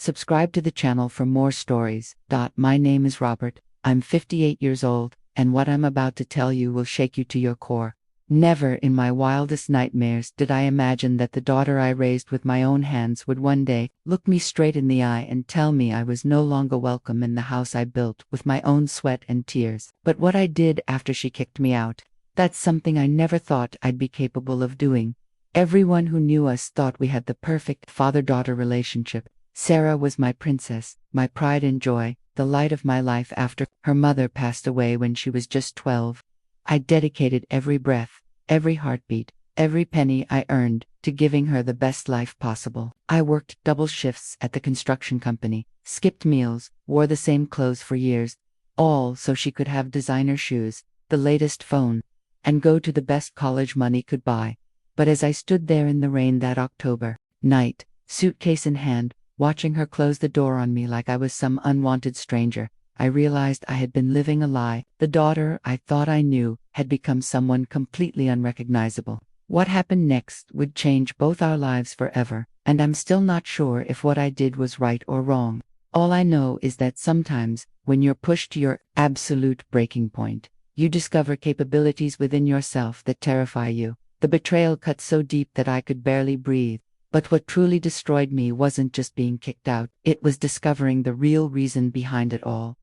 Subscribe to the channel for more stories. My name is Robert. I'm 58 years old, and what I'm about to tell you will shake you to your core. Never in my wildest nightmares did I imagine that the daughter I raised with my own hands would one day look me straight in the eye and tell me I was no longer welcome in the house I built with my own sweat and tears. But what I did after she kicked me out, that's something I never thought I'd be capable of doing. Everyone who knew us thought we had the perfect father-daughter relationship. Sarah was my princess, my pride and joy, the light of my life after her mother passed away when she was just 12. I dedicated every breath, every heartbeat, every penny I earned to giving her the best life possible. I worked double shifts at the construction company, skipped meals, wore the same clothes for years, all so she could have designer shoes, the latest phone, and go to the best college money could buy. But as I stood there in the rain that October night, suitcase in hand, watching her close the door on me like I was some unwanted stranger, I realized I had been living a lie. The daughter I thought I knew had become someone completely unrecognizable. What happened next would change both our lives forever, and I'm still not sure if what I did was right or wrong. All I know is that sometimes, when you're pushed to your absolute breaking point, you discover capabilities within yourself that terrify you. The betrayal cut so deep that I could barely breathe. But what truly destroyed me wasn't just being kicked out, it was discovering the real reason behind it all.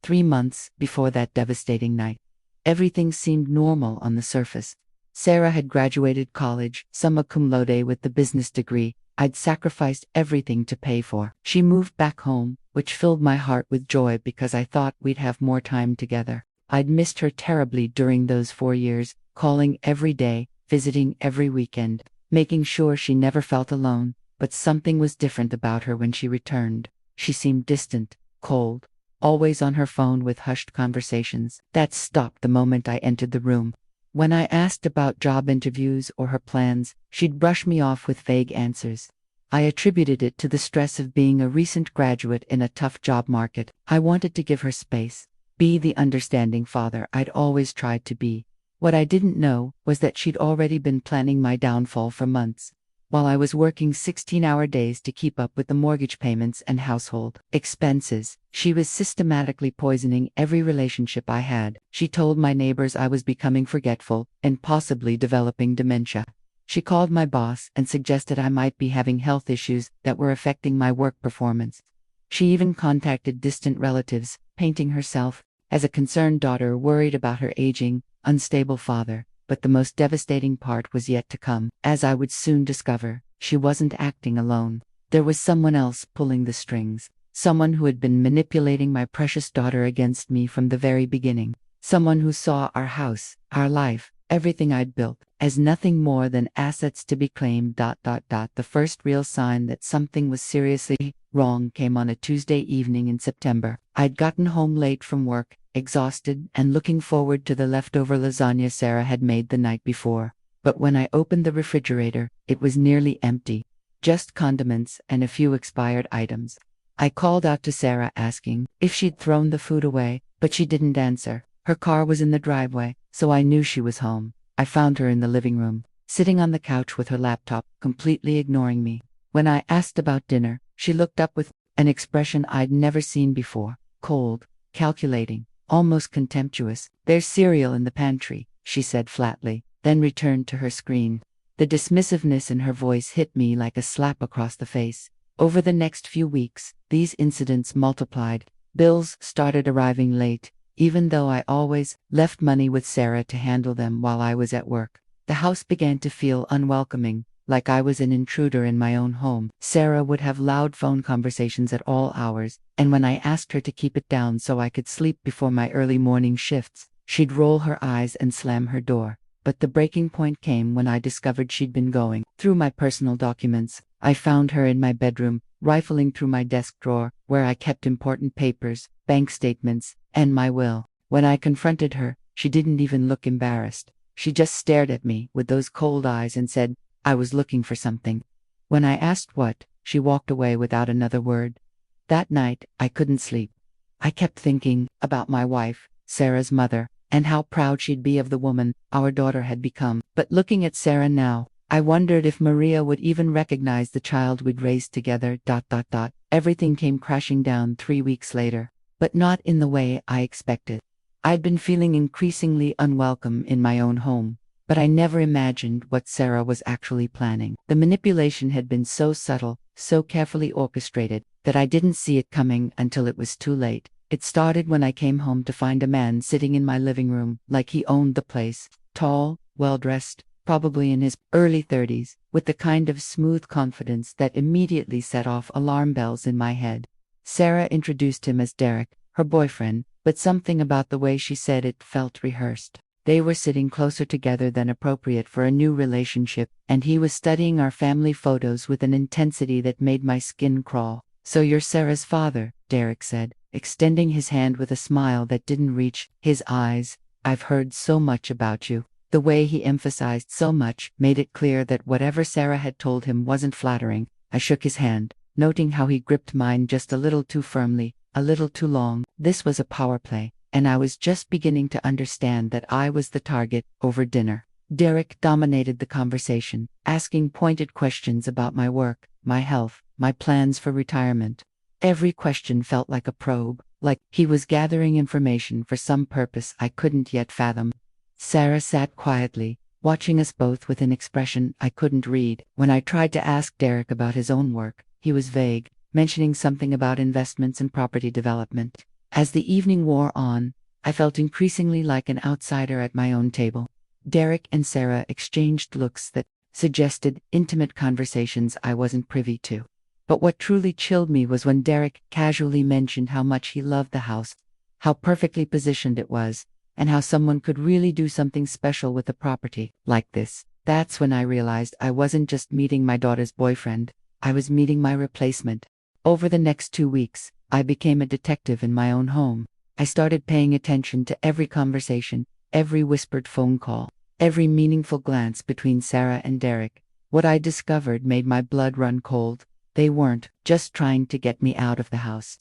3 months before that devastating night, everything seemed normal on the surface. Sarah had graduated college, summa cum laude with the business degree I'd sacrificed everything to pay for. She moved back home, which filled my heart with joy because I thought we'd have more time together. I'd missed her terribly during those 4 years, calling every day, visiting every weekend, making sure she never felt alone. But something was different about her when she returned. She seemed distant, cold, always on her phone with hushed conversations. That stopped the moment I entered the room. When I asked about job interviews or her plans, she'd brush me off with vague answers. I attributed it to the stress of being a recent graduate in a tough job market. I wanted to give her space, be the understanding father I'd always tried to be. What I didn't know was that she'd already been planning my downfall for months. While I was working 16-hour days to keep up with the mortgage payments and household expenses, she was systematically poisoning every relationship I had. She told my neighbors I was becoming forgetful and possibly developing dementia. She called my boss and suggested I might be having health issues that were affecting my work performance. She even contacted distant relatives, painting herself as a concerned daughter worried about her aging, unstable father. But the most devastating part was yet to come. As I would soon discover, she wasn't acting alone. There was someone else pulling the strings. Someone who had been manipulating my precious daughter against me from the very beginning. Someone who saw our house, our life, everything I'd built, as nothing more than assets to be claimed. The first real sign that something was seriously wrong came on a Tuesday evening in September. I'd gotten home late from work, exhausted and looking forward to the leftover lasagna Sarah had made the night before. But when I opened the refrigerator, it was nearly empty. Just condiments and a few expired items. I called out to Sarah asking if she'd thrown the food away, but she didn't answer. Her car was in the driveway, so I knew she was home. I found her in the living room, sitting on the couch with her laptop, completely ignoring me. When I asked about dinner, she looked up with an expression I'd never seen before. Cold, calculating, almost contemptuous. "There's cereal in the pantry," she said flatly, then returned to her screen. The dismissiveness in her voice hit me like a slap across the face. Over the next few weeks, these incidents multiplied. Bills started arriving late, even though I always left money with Sarah to handle them while I was at work. The house began to feel unwelcoming, like I was an intruder in my own home. Sarah would have loud phone conversations at all hours, and when I asked her to keep it down so I could sleep before my early morning shifts, she'd roll her eyes and slam her door. But the breaking point came when I discovered she'd been going through my personal documents. I found her in my bedroom, rifling through my desk drawer, where I kept important papers, bank statements, and my will. When I confronted her, she didn't even look embarrassed. She just stared at me with those cold eyes and said, I was looking for something. When I asked what, she walked away without another word. That night, I couldn't sleep. I kept thinking about my wife, Sarah's mother, and how proud she'd be of the woman our daughter had become. But looking at Sarah now, I wondered if Maria would even recognize the child we'd raised together. Everything came crashing down 3 weeks later, but not in the way I expected. I'd been feeling increasingly unwelcome in my own home, but I never imagined what Sarah was actually planning. The manipulation had been so subtle, so carefully orchestrated, that I didn't see it coming until it was too late. It started when I came home to find a man sitting in my living room, like he owned the place, tall, well-dressed, probably in his early 30s, with the kind of smooth confidence that immediately set off alarm bells in my head. Sarah introduced him as Derek, her boyfriend, but something about the way she said it felt rehearsed. They were sitting closer together than appropriate for a new relationship, and he was studying our family photos with an intensity that made my skin crawl. "So you're Sarah's father," Derek said, extending his hand with a smile that didn't reach his eyes. "I've heard so much about you." The way he emphasized so much made it clear that whatever Sarah had told him wasn't flattering. I shook his hand, noting how he gripped mine just a little too firmly, a little too long. This was a power play, and I was just beginning to understand that I was the target. Over dinner, Derek dominated the conversation, asking pointed questions about my work, my health, my plans for retirement. Every question felt like a probe, like he was gathering information for some purpose I couldn't yet fathom. Sarah sat quietly, watching us both with an expression I couldn't read. When I tried to ask Derek about his own work, he was vague, mentioning something about investments and property development. As the evening wore on, I felt increasingly like an outsider at my own table. Derek and Sarah exchanged looks that suggested intimate conversations I wasn't privy to. But what truly chilled me was when Derek casually mentioned how much he loved the house, how perfectly positioned it was, and how someone could really do something special with a property like this. That's when I realized I wasn't just meeting my daughter's boyfriend, I was meeting my replacement. Over the next 2 weeks, I became a detective in my own home. I started paying attention to every conversation, every whispered phone call, every meaningful glance between Sarah and Derek. What I discovered made my blood run cold. They weren't just trying to get me out of the house.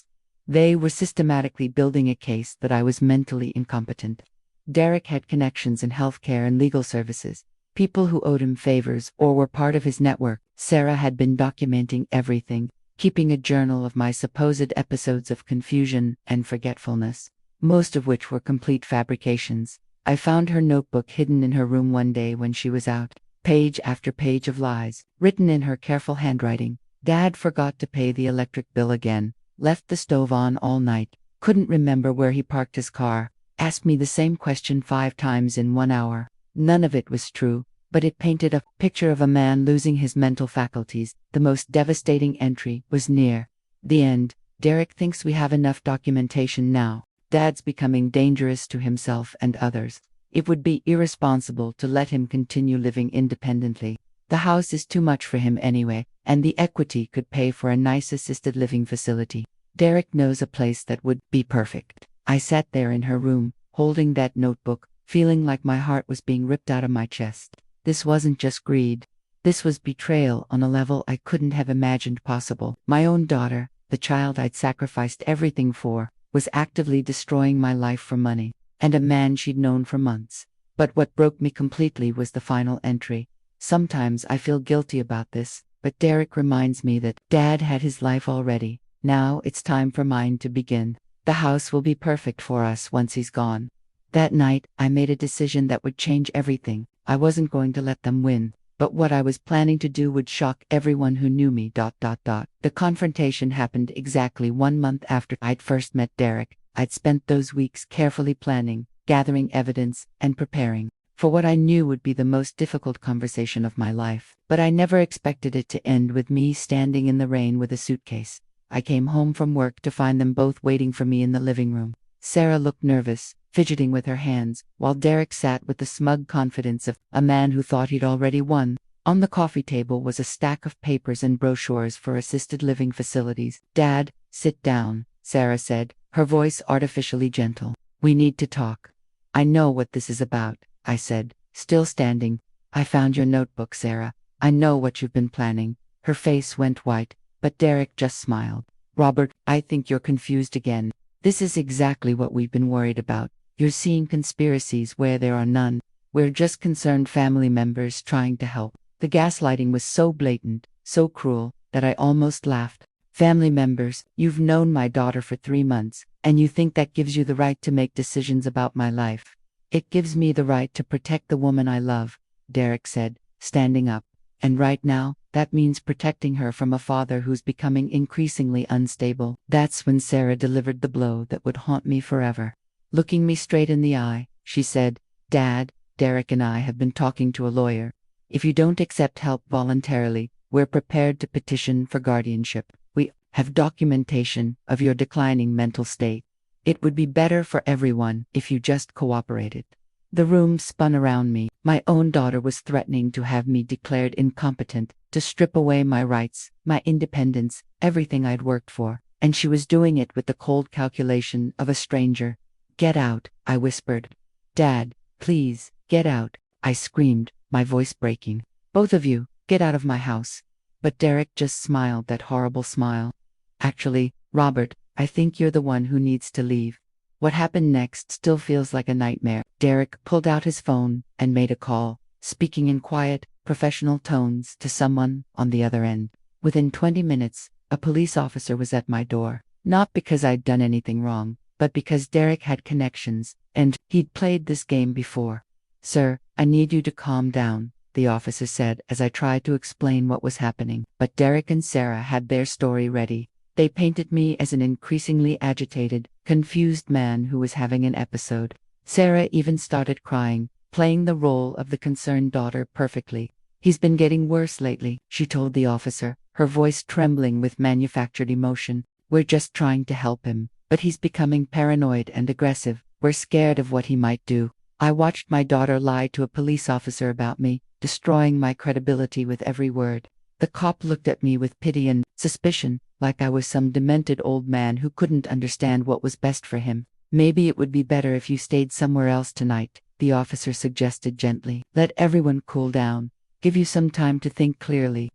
They were systematically building a case that I was mentally incompetent. Derek had connections in healthcare and legal services, people who owed him favors or were part of his network. Sarah had been documenting everything, keeping a journal of my supposed episodes of confusion and forgetfulness, most of which were complete fabrications. I found her notebook hidden in her room one day when she was out, page after page of lies, written in her careful handwriting. Dad forgot to pay the electric bill again, left the stove on all night, couldn't remember where he parked his car, asked me the same question 5 times in 1 hour. None of it was true, but it painted a picture of a man losing his mental faculties. The most devastating entry was near the end. "Derek thinks we have enough documentation now. Dad's becoming dangerous to himself and others. It would be irresponsible to let him continue living independently. The house is too much for him anyway, and the equity could pay for a nice assisted living facility. Derek knows a place that would be perfect." I sat there in her room, holding that notebook, feeling like my heart was being ripped out of my chest. This wasn't just greed. This was betrayal on a level I couldn't have imagined possible. My own daughter, the child I'd sacrificed everything for, was actively destroying my life for money, and a man she'd known for months. But what broke me completely was the final entry. "Sometimes I feel guilty about this, but Derek reminds me that Dad had his life already. Now it's time for mine to begin. The house will be perfect for us once he's gone." That night, I made a decision that would change everything. I wasn't going to let them win, but what I was planning to do would shock everyone who knew me. The confrontation happened exactly 1 month after I'd first met Derek. I'd spent those weeks carefully planning, gathering evidence, and preparing for what I knew would be the most difficult conversation of my life. But I never expected it to end with me standing in the rain with a suitcase. I came home from work to find them both waiting for me in the living room. Sarah looked nervous, fidgeting with her hands, while Derek sat with the smug confidence of a man who thought he'd already won. On the coffee table was a stack of papers and brochures for assisted living facilities. "Dad, sit down," Sarah said, her voice artificially gentle. "We need to talk." "I know what this is about," I said, still standing. "I found your notebook, Sarah. I know what you've been planning." Her face went white, but Derek just smiled. "Robert, I think you're confused again. This is exactly what we've been worried about. You're seeing conspiracies where there are none. We're just concerned family members trying to help." The gaslighting was so blatant, so cruel, that I almost laughed. Family members, you've known my daughter for 3 months, and you think that gives you the right to make decisions about my life. It gives me the right to protect the woman I love, Derek said, standing up. And right now, that means protecting her from a father who's becoming increasingly unstable. That's when Sarah delivered the blow that would haunt me forever. Looking me straight in the eye, she said, "Dad, Derek and I have been talking to a lawyer. If you don't accept help voluntarily, we're prepared to petition for guardianship. We have documentation of your declining mental state. It would be better for everyone if you just cooperated." The room spun around me. My own daughter was threatening to have me declared incompetent, to strip away my rights, my independence, everything I'd worked for, and she was doing it with the cold calculation of a stranger. "Get out," I whispered. "Dad, please, get out," I screamed, my voice breaking. "Both of you, get out of my house." But Derek just smiled that horrible smile. "Actually, Robert, I think you're the one who needs to leave." What happened next still feels like a nightmare. Derek pulled out his phone and made a call, speaking in quiet, professional tones to someone on the other end. Within 20 minutes, a police officer was at my door. Not because I'd done anything wrong, but because Derek had connections, and he'd played this game before. "Sir, I need you to calm down," the officer said as I tried to explain what was happening. But Derek and Sarah had their story ready. They painted me as an increasingly agitated, confused man who was having an episode. Sarah even started crying, playing the role of the concerned daughter perfectly. "He's been getting worse lately," she told the officer, her voice trembling with manufactured emotion. "We're just trying to help him, but he's becoming paranoid and aggressive. We're scared of what he might do." I watched my daughter lie to a police officer about me, destroying my credibility with every word. The cop looked at me with pity and suspicion, like I was some demented old man who couldn't understand what was best for him. "Maybe it would be better if you stayed somewhere else tonight," the officer suggested gently. "Let everyone cool down. Give you some time to think clearly."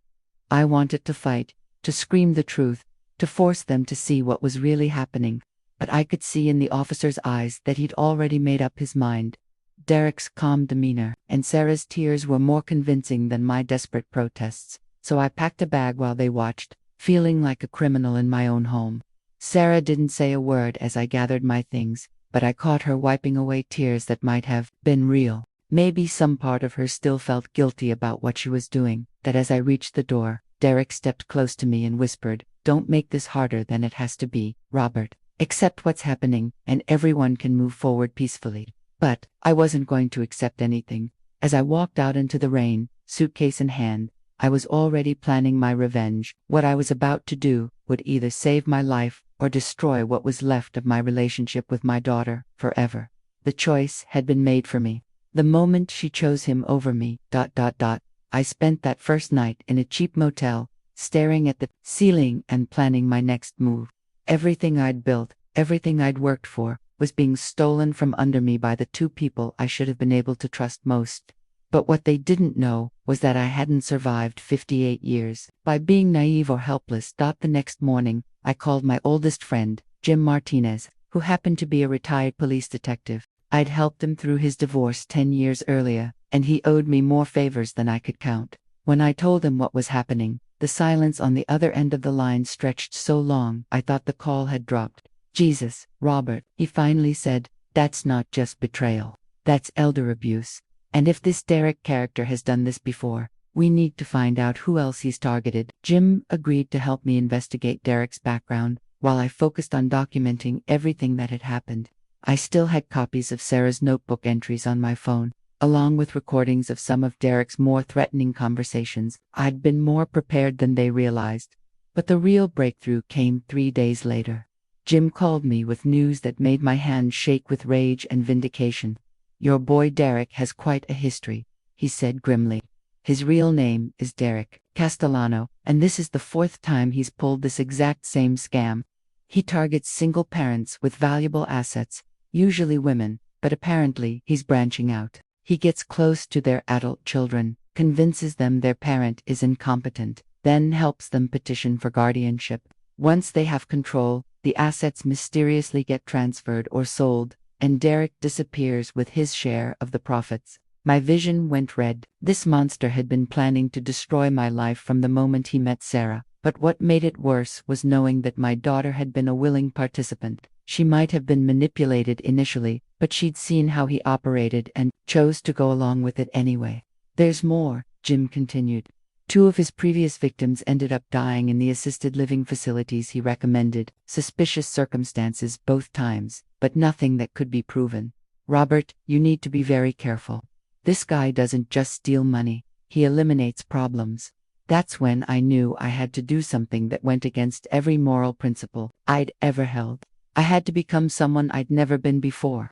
I wanted to fight, to scream the truth, to force them to see what was really happening. But I could see in the officer's eyes that he'd already made up his mind. Derek's calm demeanor and Sarah's tears were more convincing than my desperate protests. So I packed a bag while they watched, feeling like a criminal in my own home. Sarah didn't say a word as I gathered my things, but I caught her wiping away tears that might have been real. Maybe some part of her still felt guilty about what she was doing. That as I reached the door, Derek stepped close to me and whispered, "Don't make this harder than it has to be, Robert. Accept what's happening, and everyone can move forward peacefully." But I wasn't going to accept anything. As I walked out into the rain, suitcase in hand, I was already planning my revenge. What I was about to do would either save my life or destroy what was left of my relationship with my daughter forever. The choice had been made for me. The moment she chose him over me, I spent that first night in a cheap motel, staring at the ceiling and planning my next move. Everything I'd built, everything I'd worked for, was being stolen from under me by the two people I should have been able to trust most. But what they didn't know was that I hadn't survived 58 years by being naive or helpless. The next morning, I called my oldest friend, Jim Martinez, who happened to be a retired police detective. I'd helped him through his divorce 10 years earlier, and he owed me more favors than I could count. When I told him what was happening, the silence on the other end of the line stretched so long I thought the call had dropped. "Jesus, Robert," he finally said, "that's not just betrayal. That's elder abuse. And if this Derek character has done this before, we need to find out who else he's targeted." Jim agreed to help me investigate Derek's background, while I focused on documenting everything that had happened. I still had copies of Sarah's notebook entries on my phone, along with recordings of some of Derek's more threatening conversations. I'd been more prepared than they realized. But the real breakthrough came 3 days later. Jim called me with news that made my hands shake with rage and vindication. "Your boy Derek has quite a history," he said grimly. "His real name is Derek Castellano, and this is the 4th time he's pulled this exact same scam. He targets single parents with valuable assets, usually women, but apparently he's branching out. He gets close to their adult children, convinces them their parent is incompetent, then helps them petition for guardianship. Once they have control, the assets mysteriously get transferred or sold, and Derek disappears with his share of the profits. My vision went red. This monster had been planning to destroy my life from the moment he met Sarah. But what made it worse was knowing that my daughter had been a willing participant. She might have been manipulated initially, but she'd seen how he operated and chose to go along with it anyway. There's more, Jim continued. 2 of his previous victims ended up dying in the assisted living facilities he recommended. Suspicious circumstances both times, but nothing that could be proven. Robert, you need to be very careful. This guy doesn't just steal money, he eliminates problems. That's when I knew I had to do something that went against every moral principle I'd ever held. I had to become someone I'd never been before.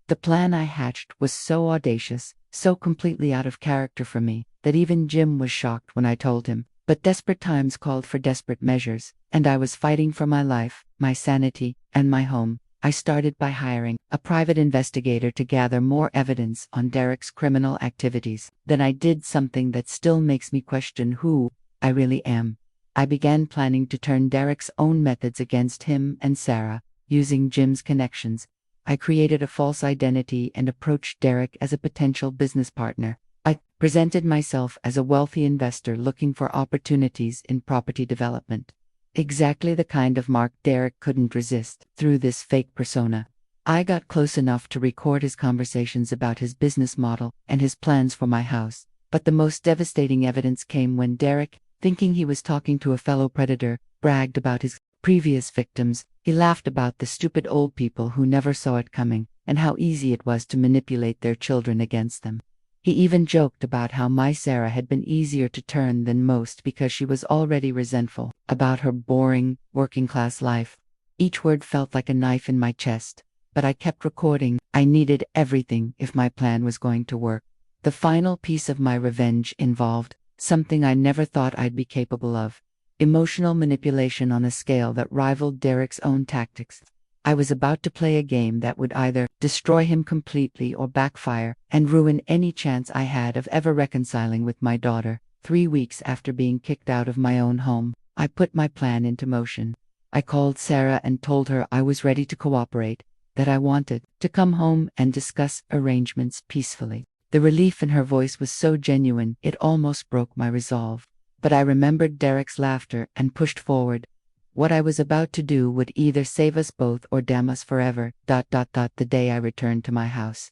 The plan I hatched was so audacious, so completely out of character for me, that even Jim was shocked when I told him. But desperate times called for desperate measures, and I was fighting for my life, my sanity, and my home. I started by hiring a private investigator to gather more evidence on Derek's criminal activities. Then I did something that still makes me question who I really am. I began planning to turn Derek's own methods against him and Sarah, using Jim's connections. I created a false identity and approached Derek as a potential business partner. I presented myself as a wealthy investor looking for opportunities in property development. Exactly the kind of mark Derek couldn't resist through this fake persona. I got close enough to record his conversations about his business model and his plans for my house. But the most devastating evidence came when Derek, thinking he was talking to a fellow predator, bragged about his previous victims. He laughed about the stupid old people who never saw it coming, and how easy it was to manipulate their children against them. He even joked about how my Sarah had been easier to turn than most because she was already resentful about her boring, working-class life. Each word felt like a knife in my chest, but I kept recording. I needed everything if my plan was going to work. The final piece of my revenge involved something I never thought I'd be capable of: emotional manipulation on a scale that rivaled Derek's own tactics. I was about to play a game that would either destroy him completely or backfire and ruin any chance I had of ever reconciling with my daughter. 3 weeks after being kicked out of my own home, I put my plan into motion. I called Sarah and told her I was ready to cooperate, that I wanted to come home and discuss arrangements peacefully. The relief in her voice was so genuine, it almost broke my resolve. But I remembered Derek's laughter and pushed forward. What I was about to do would either save us both or damn us forever. The day I returned to my house,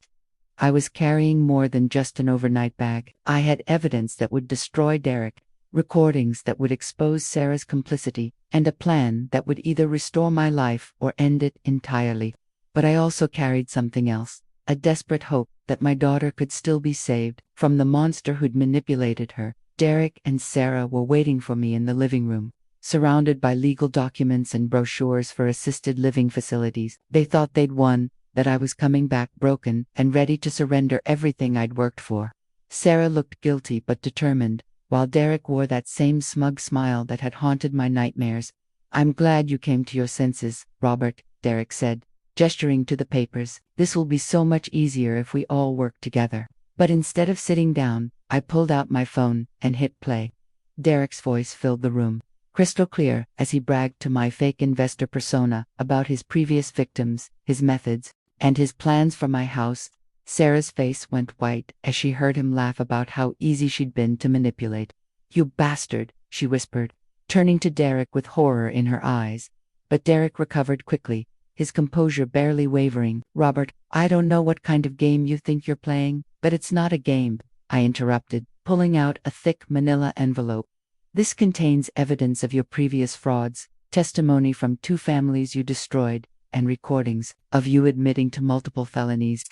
I was carrying more than just an overnight bag. I had evidence that would destroy Derek, recordings that would expose Sarah's complicity, and a plan that would either restore my life or end it entirely. But I also carried something else, a desperate hope that my daughter could still be saved from the monster who'd manipulated her. Derek and Sarah were waiting for me in the living room, surrounded by legal documents and brochures for assisted living facilities. They thought they'd won, that I was coming back broken and ready to surrender everything I'd worked for. Sarah looked guilty but determined, while Derek wore that same smug smile that had haunted my nightmares. "I'm glad you came to your senses, Robert," Derek said, gesturing to the papers. "This will be so much easier if we all work together." But instead of sitting down, I pulled out my phone and hit play. Derek's voice filled the room, crystal clear, as he bragged to my fake investor persona about his previous victims, his methods, and his plans for my house. Sarah's face went white as she heard him laugh about how easy she'd been to manipulate. "You bastard," she whispered, turning to Derek with horror in her eyes. But Derek recovered quickly, his composure barely wavering. "Robert, I don't know what kind of game you think you're playing, but it's not a game," I interrupted, pulling out a thick manila envelope. "This contains evidence of your previous frauds, testimony from 2 families you destroyed, and recordings of you admitting to multiple felonies.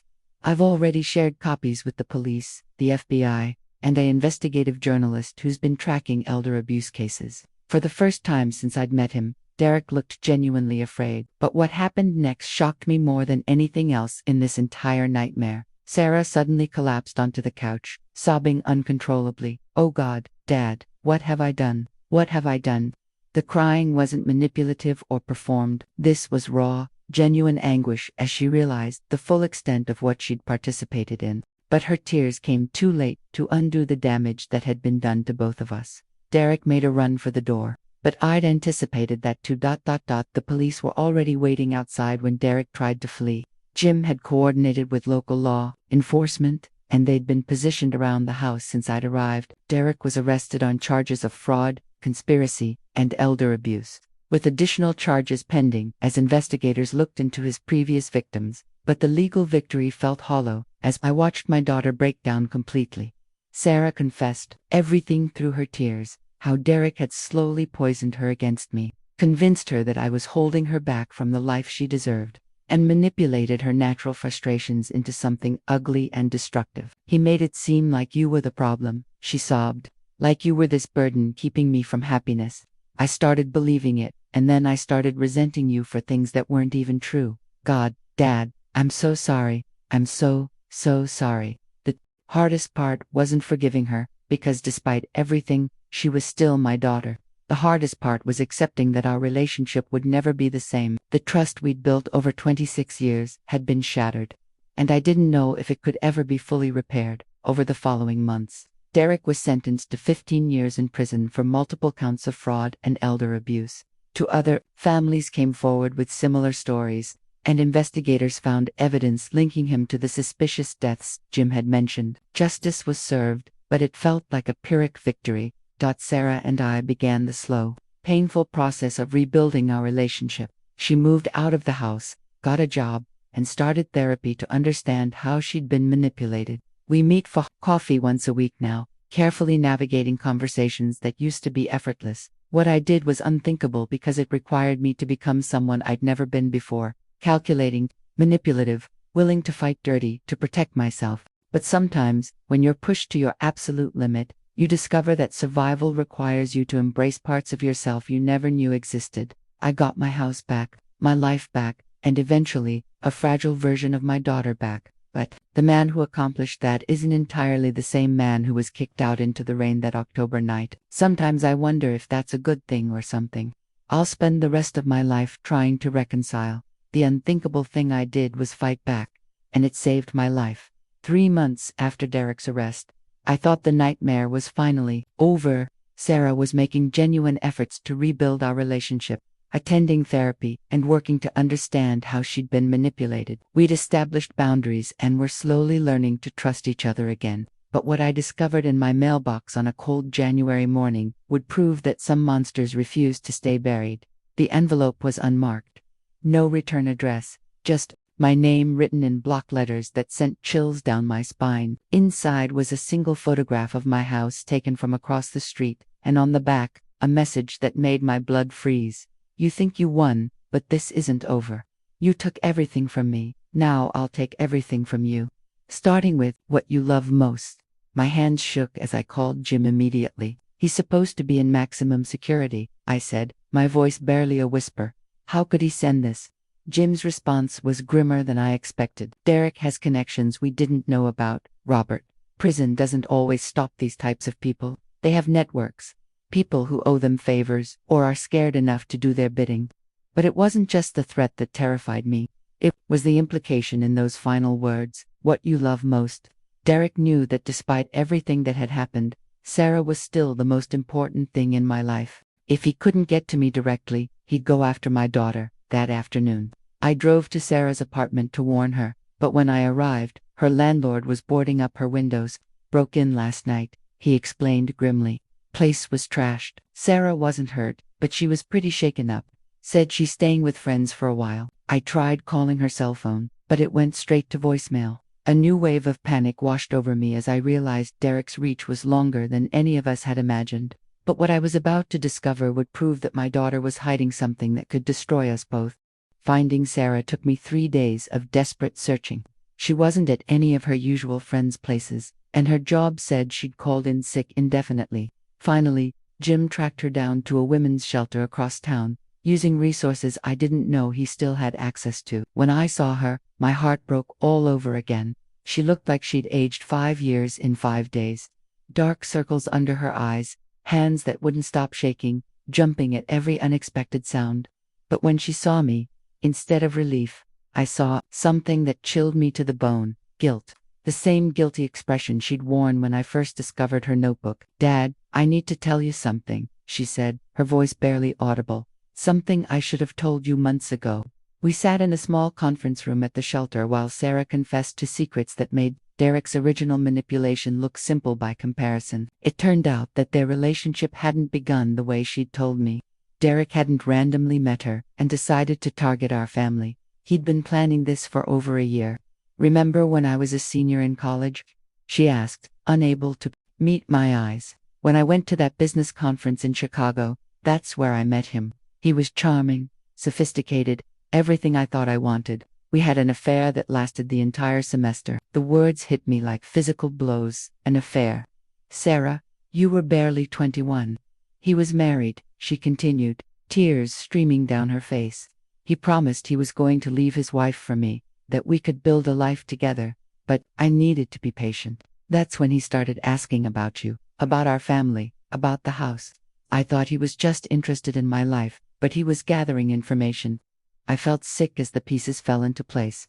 I've already shared copies with the police, the FBI, and an investigative journalist who's been tracking elder abuse cases." For the first time since I'd met him, Derek looked genuinely afraid. But what happened next shocked me more than anything else in this entire nightmare. Sarah suddenly collapsed onto the couch, sobbing uncontrollably. "Oh God, Dad, what have I done? What have I done?" The crying wasn't manipulative or performed. This was raw, genuine anguish as she realized the full extent of what she'd participated in. But her tears came too late to undo the damage that had been done to both of us. Derek made a run for the door, but I'd anticipated that too. The police were already waiting outside when Derek tried to flee. Jim had coordinated with local law enforcement and they'd been positioned around the house since I'd arrived. Derek was arrested on charges of fraud, conspiracy, and elder abuse, with additional charges pending as investigators looked into his previous victims. But the legal victory felt hollow as I watched my daughter break down completely. Sarah confessed everything through her tears, how Derek had slowly poisoned her against me, convinced her that I was holding her back from the life she deserved, and manipulated her natural frustrations into something ugly and destructive. He made it seem like you were the problem, she sobbed, like you were this burden keeping me from happiness. I started believing it, and then I started resenting you for things that weren't even true. God, Dad, I'm so sorry. I'm so sorry. The hardest part wasn't forgiving her, because despite everything, she was still my daughter. The hardest part was accepting that our relationship would never be the same. The trust we'd built over 26 years had been shattered, and I didn't know if it could ever be fully repaired. Over the following months, Derek was sentenced to 15 years in prison for multiple counts of fraud and elder abuse. Two other families came forward with similar stories, and investigators found evidence linking him to the suspicious deaths Jim had mentioned. Justice was served, but it felt like a Pyrrhic victory. Sarah and I began the slow, painful process of rebuilding our relationship. She moved out of the house, got a job, and started therapy to understand how she'd been manipulated. We meet for coffee once a week now, carefully navigating conversations that used to be effortless. What I did was unthinkable because it required me to become someone I'd never been before. Calculating, manipulative, willing to fight dirty to protect myself. But sometimes, when you're pushed to your absolute limit, you discover that survival requires you to embrace parts of yourself you never knew existed. I got my house back, my life back, and eventually, a fragile version of my daughter back. But the man who accomplished that isn't entirely the same man who was kicked out into the rain that October night. Sometimes I wonder if that's a good thing or something. I'll spend the rest of my life trying to reconcile. The unthinkable thing I did was fight back, and it saved my life. 3 months after Derek's arrest, I thought the nightmare was finally over. Sarah was making genuine efforts to rebuild our relationship, attending therapy and working to understand how she'd been manipulated. We'd established boundaries and were slowly learning to trust each other again. But what I discovered in my mailbox on a cold January morning would prove that some monsters refused to stay buried. The envelope was unmarked. No return address, just my name written in block letters that sent chills down my spine. Inside was a single photograph of my house taken from across the street, and on the back, a message that made my blood freeze. You think you won, but this isn't over. You took everything from me, now I'll take everything from you. Starting with what you love most. My hands shook as I called Jim immediately. He's supposed to be in maximum security, I said, my voice barely a whisper. How could he send this? Jim's response was grimmer than I expected. Derek has connections we didn't know about, Robert. Prison doesn't always stop these types of people. They have networks. People who owe them favors or are scared enough to do their bidding. But it wasn't just the threat that terrified me. It was the implication in those final words, what you love most. Derek knew that despite everything that had happened, Sarah was still the most important thing in my life. If he couldn't get to me directly, he'd go after my daughter. That afternoon, I drove to Sarah's apartment to warn her, but when I arrived, her landlord was boarding up her windows. Broke in last night, he explained grimly. Place was trashed. Sarah wasn't hurt, but she was pretty shaken up. Said she's staying with friends for a while. I tried calling her cell phone, but it went straight to voicemail. A new wave of panic washed over me as I realized Derek's reach was longer than any of us had imagined. But what I was about to discover would prove that my daughter was hiding something that could destroy us both. Finding Sarah took me 3 days of desperate searching. She wasn't at any of her usual friends' places, and her job said she'd called in sick indefinitely. Finally, Jim tracked her down to a women's shelter across town, using resources I didn't know he still had access to. When I saw her, my heart broke all over again. She looked like she'd aged 5 years in 5 days. Dark circles under her eyes, hands that wouldn't stop shaking, jumping at every unexpected sound. But when she saw me, instead of relief, I saw something that chilled me to the bone: guilt. The same guilty expression she'd worn when I first discovered her notebook. Dad, I need to tell you something, she said, her voice barely audible. Something I should have told you months ago. We sat in a small conference room at the shelter while Sarah confessed to secrets that made Derek's original manipulation looked simple by comparison. It turned out that their relationship hadn't begun the way she'd told me. Derek hadn't randomly met her and decided to target our family. He'd been planning this for over a year. "Remember when I was a senior in college?" she asked, unable to meet my eyes. "When I went to that business conference in Chicago, that's where I met him. He was charming, sophisticated, everything I thought I wanted. We had an affair that lasted the entire semester." The words hit me like physical blows. An affair. "Sarah, you were barely 21. He was married," she continued, tears streaming down her face. "He promised he was going to leave his wife for me, that we could build a life together, but I needed to be patient. That's when he started asking about you, about our family, about the house. I thought he was just interested in my life, but he was gathering information." I felt sick as the pieces fell into place.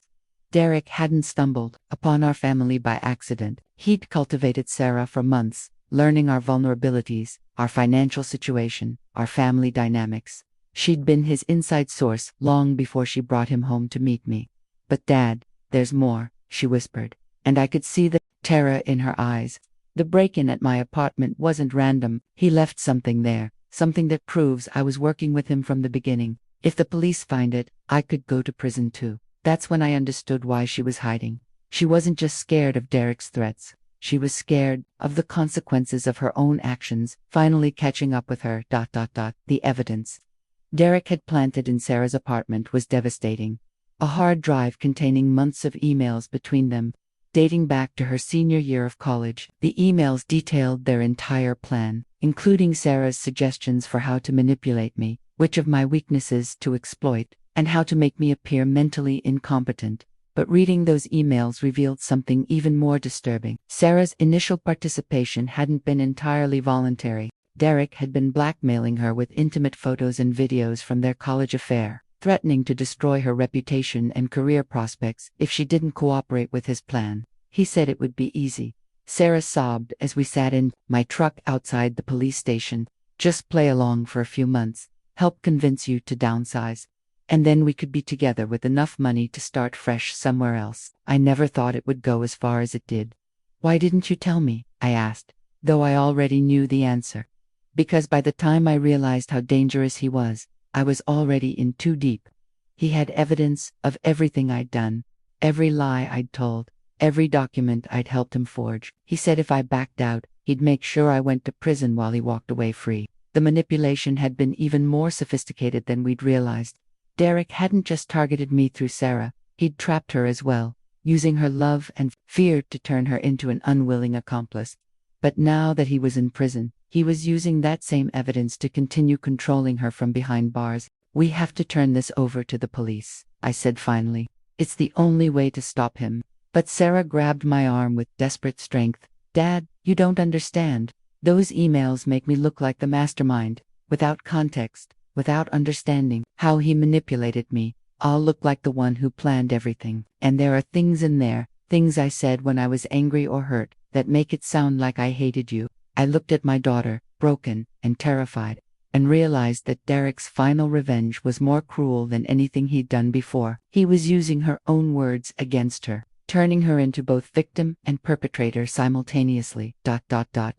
Derek hadn't stumbled upon our family by accident. He'd cultivated Sarah for months, learning our vulnerabilities, our financial situation, our family dynamics. She'd been his inside source long before she brought him home to meet me. "But Dad, there's more," she whispered, and I could see the terror in her eyes. "The break-in at my apartment wasn't random. He left something there, something that proves I was working with him from the beginning. If the police find it, I could go to prison too." That's when I understood why she was hiding. She wasn't just scared of Derek's threats. She was scared of the consequences of her own actions finally catching up with her. The evidence Derek had planted in Sarah's apartment was devastating. A hard drive containing months of emails between them, dating back to her senior year of college. The emails detailed their entire plan, including Sarah's suggestions for how to manipulate me, which of my weaknesses to exploit, and how to make me appear mentally incompetent. But reading those emails revealed something even more disturbing. Sarah's initial participation hadn't been entirely voluntary. Derek had been blackmailing her with intimate photos and videos from their college affair, threatening to destroy her reputation and career prospects if she didn't cooperate with his plan. He said it would be easy. Sarah sobbed as we sat in my truck outside the police station. "Just play along for a few months. Help convince you to downsize. And then we could be together with enough money to start fresh somewhere else." I never thought it would go as far as it did. "Why didn't you tell me?" I asked, though I already knew the answer. Because by the time I realized how dangerous he was, I was already in too deep. He had evidence of everything I'd done, every lie I'd told, every document I'd helped him forge. He said if I backed out, he'd make sure I went to prison while he walked away free. The manipulation had been even more sophisticated than we'd realized. Derek hadn't just targeted me through Sarah, he'd trapped her as well, using her love and fear to turn her into an unwilling accomplice. But now that he was in prison, he was using that same evidence to continue controlling her from behind bars. "We have to turn this over to the police," I said finally. "It's the only way to stop him." But Sarah grabbed my arm with desperate strength. "Dad, you don't understand. Those emails make me look like the mastermind, without context, without understanding how he manipulated me. I'll look like the one who planned everything. And there are things in there, things I said when I was angry or hurt, that make it sound like I hated you." I looked at my daughter, broken and terrified, and realized that Derek's final revenge was more cruel than anything he'd done before. He was using her own words against her, turning her into both victim and perpetrator simultaneously.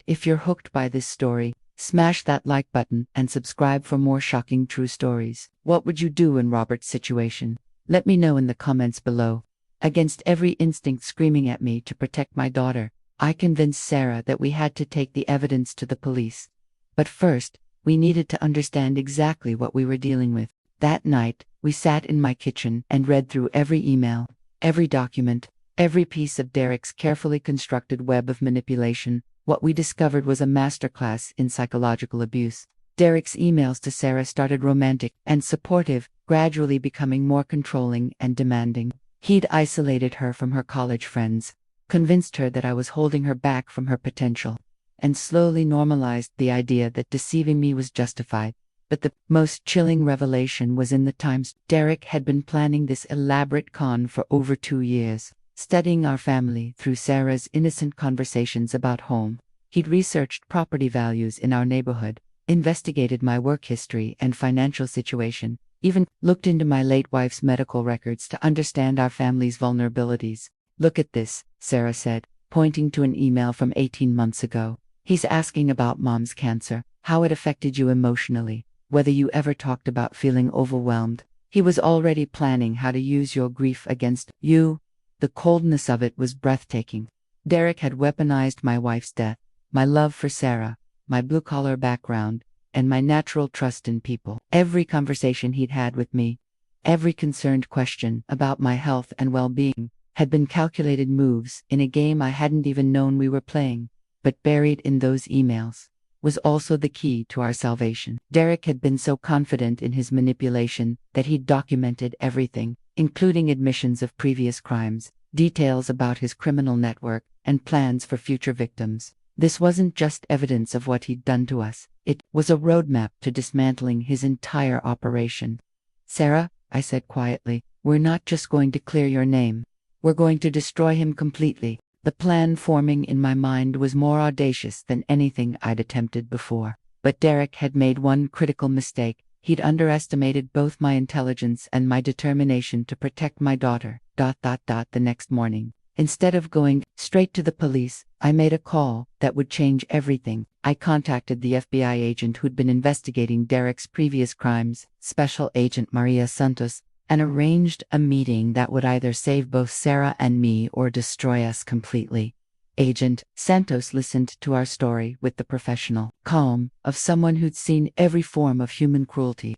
If you're hooked by this story, smash that like button and subscribe for more shocking true stories. What would you do in Robert's situation? Let me know in the comments below. Against every instinct screaming at me to protect my daughter, I convinced Sarah that we had to take the evidence to the police. But first, we needed to understand exactly what we were dealing with. That night, we sat in my kitchen and read through every email, every document, every piece of Derek's carefully constructed web of manipulation. What we discovered was a masterclass in psychological abuse. Derek's emails to Sarah started romantic and supportive, gradually becoming more controlling and demanding. He'd isolated her from her college friends, convinced her that I was holding her back from her potential, and slowly normalized the idea that deceiving me was justified. But the most chilling revelation was in the times. Derek had been planning this elaborate con for over 2 years, studying our family through Sarah's innocent conversations about home. He'd researched property values in our neighborhood, investigated my work history and financial situation, even looked into my late wife's medical records to understand our family's vulnerabilities. "Look at this," Sarah said, pointing to an email from 18 months ago. He's asking about mom's cancer, how it affected you emotionally, whether you ever talked about feeling overwhelmed. He was already planning how to use your grief against you. The coldness of it was breathtaking. Derek had weaponized my wife's death, my love for Sarah, my blue-collar background, and my natural trust in people. Every conversation he'd had with me, every concerned question about my health and well-being, had been calculated moves in a game I hadn't even known we were playing. But buried in those emails was also the key to our salvation. Derek had been so confident in his manipulation that he'd documented everything, including admissions of previous crimes, details about his criminal network, and plans for future victims. This wasn't just evidence of what he'd done to us, it was a roadmap to dismantling his entire operation. Sarah, I said quietly, we're not just going to clear your name. We're going to destroy him completely. The plan forming in my mind was more audacious than anything I'd attempted before. But Derek had made one critical mistake. He'd underestimated both my intelligence and my determination to protect my daughter. The next morning, instead of going straight to the police, I made a call that would change everything. I contacted the FBI agent who'd been investigating Derek's previous crimes, Special Agent Maria Santos, and arranged a meeting that would either save both Sarah and me or destroy us completely. Agent Santos listened to our story with the professional calm of someone who'd seen every form of human cruelty.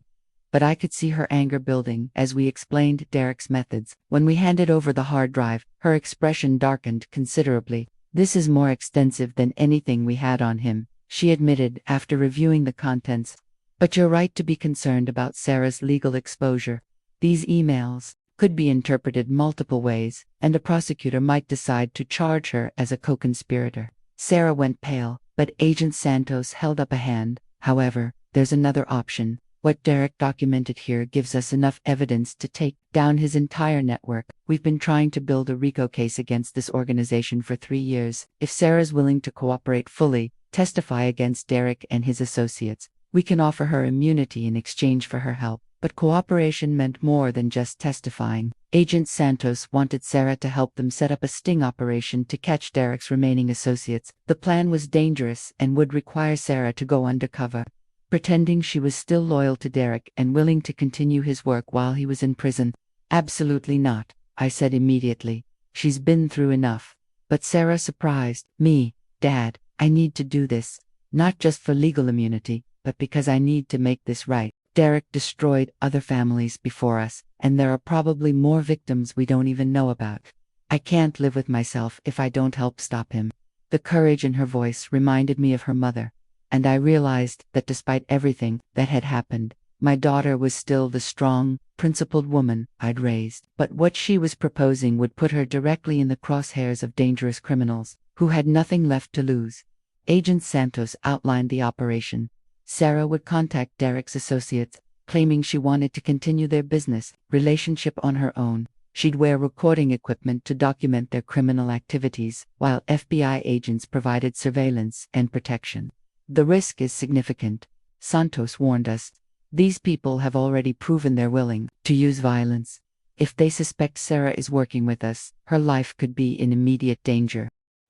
But I could see her anger building as we explained Derek's methods. When we handed over the hard drive, her expression darkened considerably. This is more extensive than anything we had on him, she admitted after reviewing the contents. But you're right to be concerned about Sarah's legal exposure. These emails could be interpreted multiple ways, and a prosecutor might decide to charge her as a co-conspirator. Sarah went pale, but Agent Santos held up a hand. However, there's another option. What Derek documented here gives us enough evidence to take down his entire network. We've been trying to build a RICO case against this organization for 3 years. If Sarah's willing to cooperate fully, testify against Derek and his associates, we can offer her immunity in exchange for her help. But cooperation meant more than just testifying. Agent Santos wanted Sarah to help them set up a sting operation to catch Derek's remaining associates. The plan was dangerous and would require Sarah to go undercover, pretending she was still loyal to Derek and willing to continue his work while he was in prison. Absolutely not, I said immediately. She's been through enough. But Sarah surprised me. Dad, I need to do this, not just for legal immunity, but because I need to make this right. Derek destroyed other families before us, and there are probably more victims we don't even know about. I can't live with myself if I don't help stop him. The courage in her voice reminded me of her mother, and I realized that despite everything that had happened, my daughter was still the strong, principled woman I'd raised. But what she was proposing would put her directly in the crosshairs of dangerous criminals, who had nothing left to lose. Agent Santos outlined the operation. Sarah would contact Derek's associates, claiming she wanted to continue their business relationship on her own. She'd wear recording equipment to document their criminal activities, while FBI agents provided surveillance and protection. The risk is significant, Santos warned us. These people have already proven they're willing to use violence. If they suspect Sarah is working with us, her life could be in immediate danger.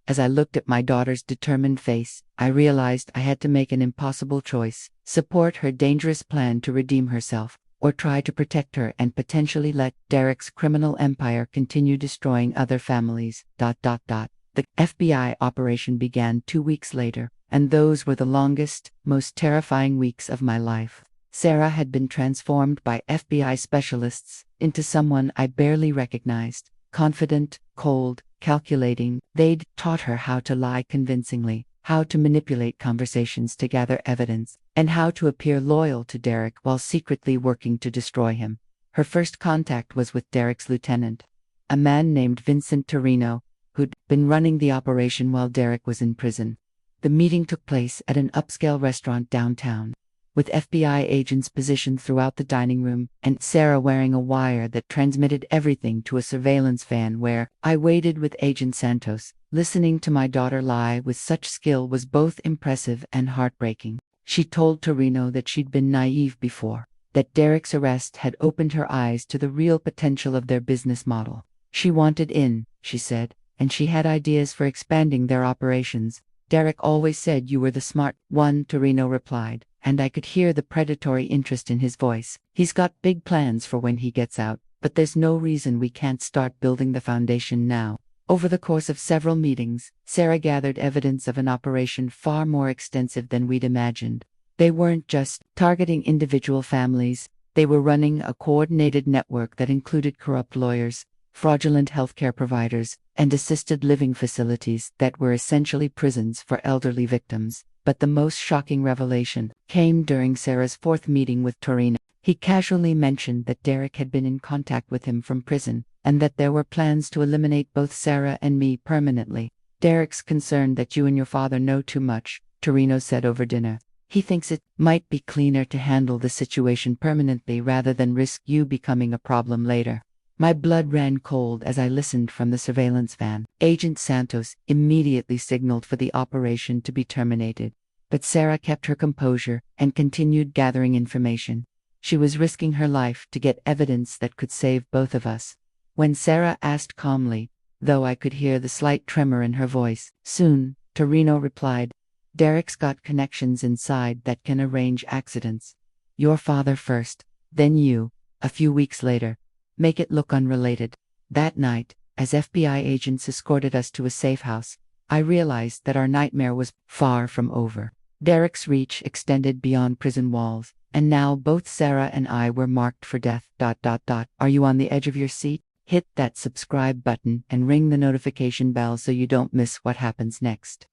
As I looked at my daughter's determined face, I realized I had to make an impossible choice: support her dangerous plan to redeem herself, or try to protect her and potentially let Derek's criminal empire continue destroying other families. The FBI operation began 2 weeks later, and those were the longest, most terrifying weeks of my life. Sarah had been transformed by FBI specialists into someone I barely recognized. Confident, cold, calculating. They'd taught her how to lie convincingly, how to manipulate conversations to gather evidence, and how to appear loyal to Derek while secretly working to destroy him. Her first contact was with Derek's lieutenant, a man named Vincent Torino, who'd been running the operation while Derek was in prison. The meeting took place at an upscale restaurant downtown, with FBI agents positioned throughout the dining room, and Sarah wearing a wire that transmitted everything to a surveillance van where I waited with Agent Santos. Listening to my daughter lie with such skill was both impressive and heartbreaking. She told Torino that she'd been naive before, that Derek's arrest had opened her eyes to the real potential of their business model. She wanted in, she said, and she had ideas for expanding their operations. Derek always said you were the smart one, Torino replied, and I could hear the predatory interest in his voice. He's got big plans for when he gets out, but there's no reason we can't start building the foundation now. Over the course of several meetings, Sarah gathered evidence of an operation far more extensive than we'd imagined. They weren't just targeting individual families, they were running a coordinated network that included corrupt lawyers, fraudulent healthcare providers, and assisted living facilities that were essentially prisons for elderly victims. But the most shocking revelation came during Sarah's fourth meeting with Torino. He casually mentioned that Derek had been in contact with him from prison, and that there were plans to eliminate both Sarah and me permanently. Derek's concerned that you and your father know too much, Torino said over dinner. He thinks it might be cleaner to handle the situation permanently rather than risk you becoming a problem later. My blood ran cold as I listened from the surveillance van. Agent Santos immediately signaled for the operation to be terminated. But Sarah kept her composure and continued gathering information. She was risking her life to get evidence that could save both of us. When Sarah asked calmly, though I could hear the slight tremor in her voice, "Soon," Torino replied, "Derek's got connections inside that can arrange accidents. Your father first, then you, a few weeks later. Make it look unrelated." That night, as FBI agents escorted us to a safe house, I realized that our nightmare was far from over. Derek's reach extended beyond prison walls, and now both Sarah and I were marked for death. Are you on the edge of your seat? Hit that subscribe button and ring the notification bell so you don't miss what happens next.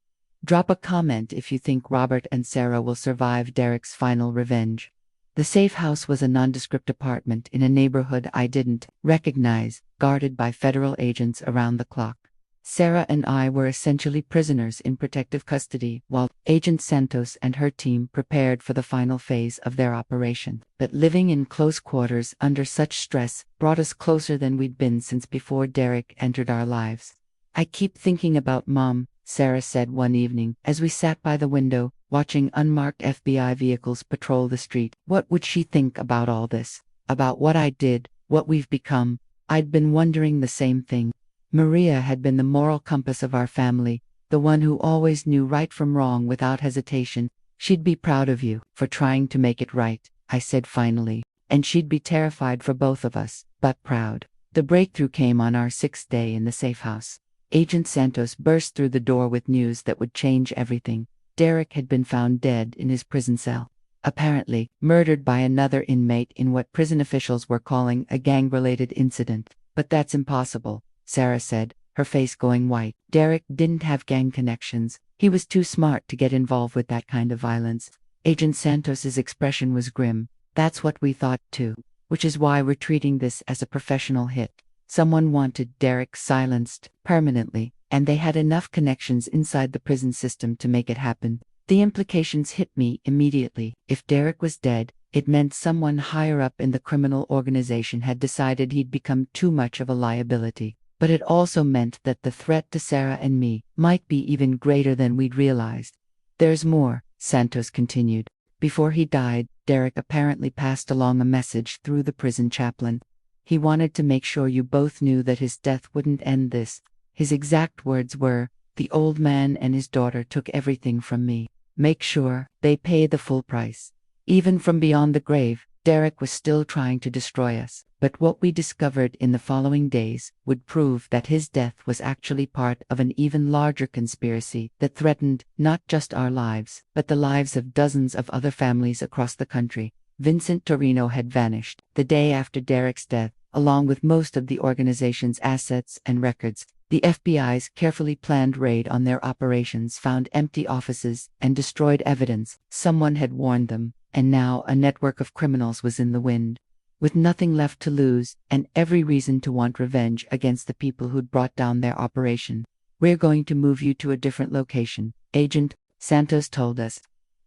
Drop a comment if you think Robert and Sarah will survive Derek's final revenge. The safe house was a nondescript apartment in a neighborhood I didn't recognize, guarded by federal agents around the clock. Sarah and I were essentially prisoners in protective custody, while Agent Santos and her team prepared for the final phase of their operation. But living in close quarters under such stress brought us closer than we'd been since before Derek entered our lives. "I keep thinking about Mom," Sarah said one evening, as we sat by the window, watching unmarked FBI vehicles patrol the street. "What would she think about all this? About what I did, what we've become?" I'd been wondering the same thing. Maria had been the moral compass of our family, the one who always knew right from wrong without hesitation. "She'd be proud of you for trying to make it right," I said finally, "and she'd be terrified for both of us, but proud." The breakthrough came on our sixth day in the safe house. Agent Santos burst through the door with news that would change everything. Derek had been found dead in his prison cell, apparently murdered by another inmate in what prison officials were calling a gang-related incident. "But that's impossible," Sarah said, her face going white. "Derek didn't have gang connections. He was too smart to get involved with that kind of violence." Agent Santos's expression was grim. "That's what we thought too, which is why we're treating this as a professional hit. Someone wanted Derek silenced permanently, and they had enough connections inside the prison system to make it happen." The implications hit me immediately. If Derek was dead, it meant someone higher up in the criminal organization had decided he'd become too much of a liability. But it also meant that the threat to Sarah and me might be even greater than we'd realized. "There's more," Santos continued. "Before he died, Derek apparently passed along a message through the prison chaplain. He wanted to make sure you both knew that his death wouldn't end this. His exact words were, 'The old man and his daughter took everything from me. Make sure they pay the full price.' Even from beyond the grave, Derek was still trying to destroy us. But what we discovered in the following days would prove that his death was actually part of an even larger conspiracy that threatened not just our lives, but the lives of dozens of other families across the country. Vincent Torino had vanished the day after Derek's death, along with most of the organization's assets and records. The FBI's carefully planned raid on their operations found empty offices and destroyed evidence. Someone had warned them, and now a network of criminals was in the wind. With nothing left to lose, and every reason to want revenge against the people who'd brought down their operation, "We're going to move you to a different location," Agent Santos told us.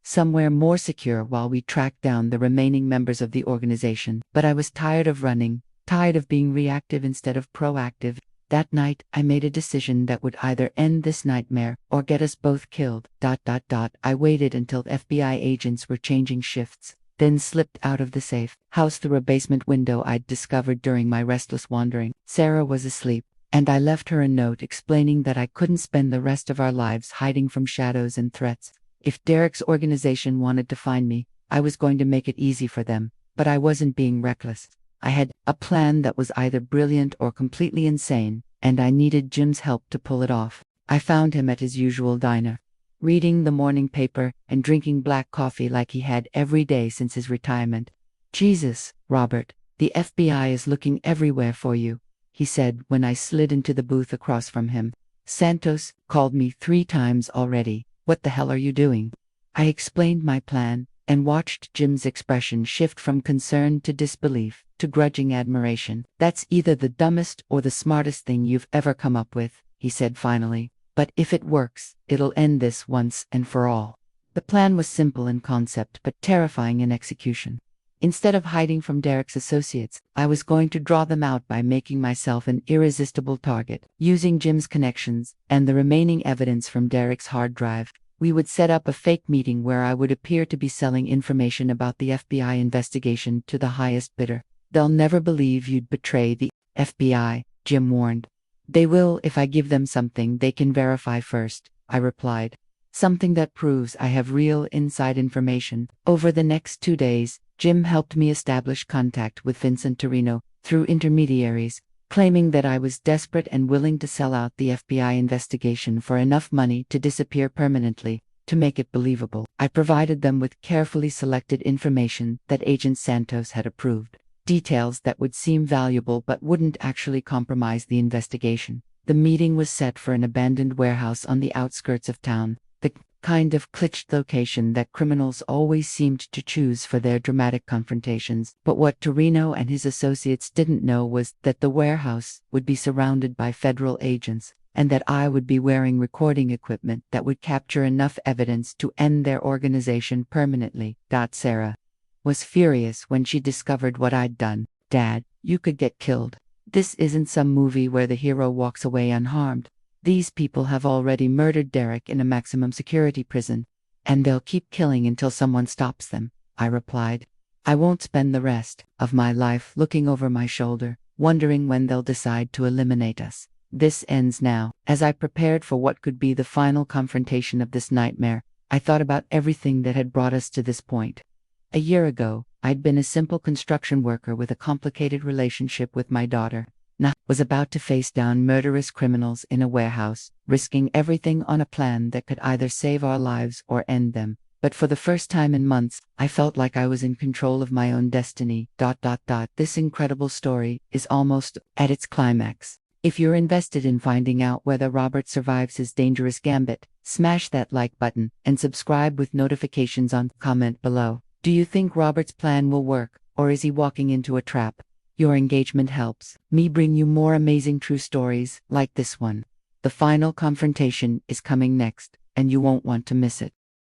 "Somewhere more secure while we track down the remaining members of the organization." But I was tired of running, tired of being reactive instead of proactive. That night, I made a decision that would either end this nightmare or get us both killed. I waited until FBI agents were changing shifts, then slipped out of the safe house through a basement window I'd discovered during my restless wandering. Sarah was asleep, and I left her a note explaining that I couldn't spend the rest of our lives hiding from shadows and threats. If Derek's organization wanted to find me, I was going to make it easy for them, but I wasn't being reckless. I had a plan that was either brilliant or completely insane, and I needed Jim's help to pull it off. I found him at his usual diner, reading the morning paper and drinking black coffee like he had every day since his retirement. "Jesus, Robert, the FBI is looking everywhere for you," he said when I slid into the booth across from him. "Santos called me 3 times already. What the hell are you doing?" I explained my plan, and watched Jim's expression shift from concern to disbelief to grudging admiration. "That's either the dumbest or the smartest thing you've ever come up with," he said finally. "But if it works, it'll end this once and for all." The plan was simple in concept but terrifying in execution. Instead of hiding from Derek's associates, I was going to draw them out by making myself an irresistible target. Using Jim's connections and the remaining evidence from Derek's hard drive, we would set up a fake meeting where I would appear to be selling information about the FBI investigation to the highest bidder. "They'll never believe you'd betray the FBI," Jim warned. "They will if I give them something they can verify first," I replied. "Something that proves I have real inside information." Over the next 2 days, Jim helped me establish contact with Vincent Torino through intermediaries, claiming that I was desperate and willing to sell out the FBI investigation for enough money to disappear permanently. To make it believable, I provided them with carefully selected information that Agent Santos had approved, details that would seem valuable but wouldn't actually compromise the investigation. The meeting was set for an abandoned warehouse on the outskirts of town, the kind of cliché location that criminals always seemed to choose for their dramatic confrontations. But what Torino and his associates didn't know was that the warehouse would be surrounded by federal agents, and that I would be wearing recording equipment that would capture enough evidence to end their organization permanently. Sarah was furious when she discovered what I'd done. "Dad, you could get killed. This isn't some movie where the hero walks away unharmed. These people have already murdered Derek in a maximum security prison, and they'll keep killing until someone stops them," I replied. "I won't spend the rest of my life looking over my shoulder, wondering when they'll decide to eliminate us. This ends now." As I prepared for what could be the final confrontation of this nightmare, I thought about everything that had brought us to this point. A year ago, I'd been a simple construction worker with a complicated relationship with my daughter. Now, was about to face down murderous criminals in a warehouse, risking everything on a plan that could either save our lives or end them. But for the first time in months, I felt like I was in control of my own destiny. This incredible story is almost at its climax. If you're invested in finding out whether Robert survives his dangerous gambit, smash that like button and subscribe with notifications on. Comment below. Do you think Robert's plan will work, or is he walking into a trap? Your engagement helps me bring you more amazing true stories like this one. The final confrontation is coming next, and you won't want to miss it.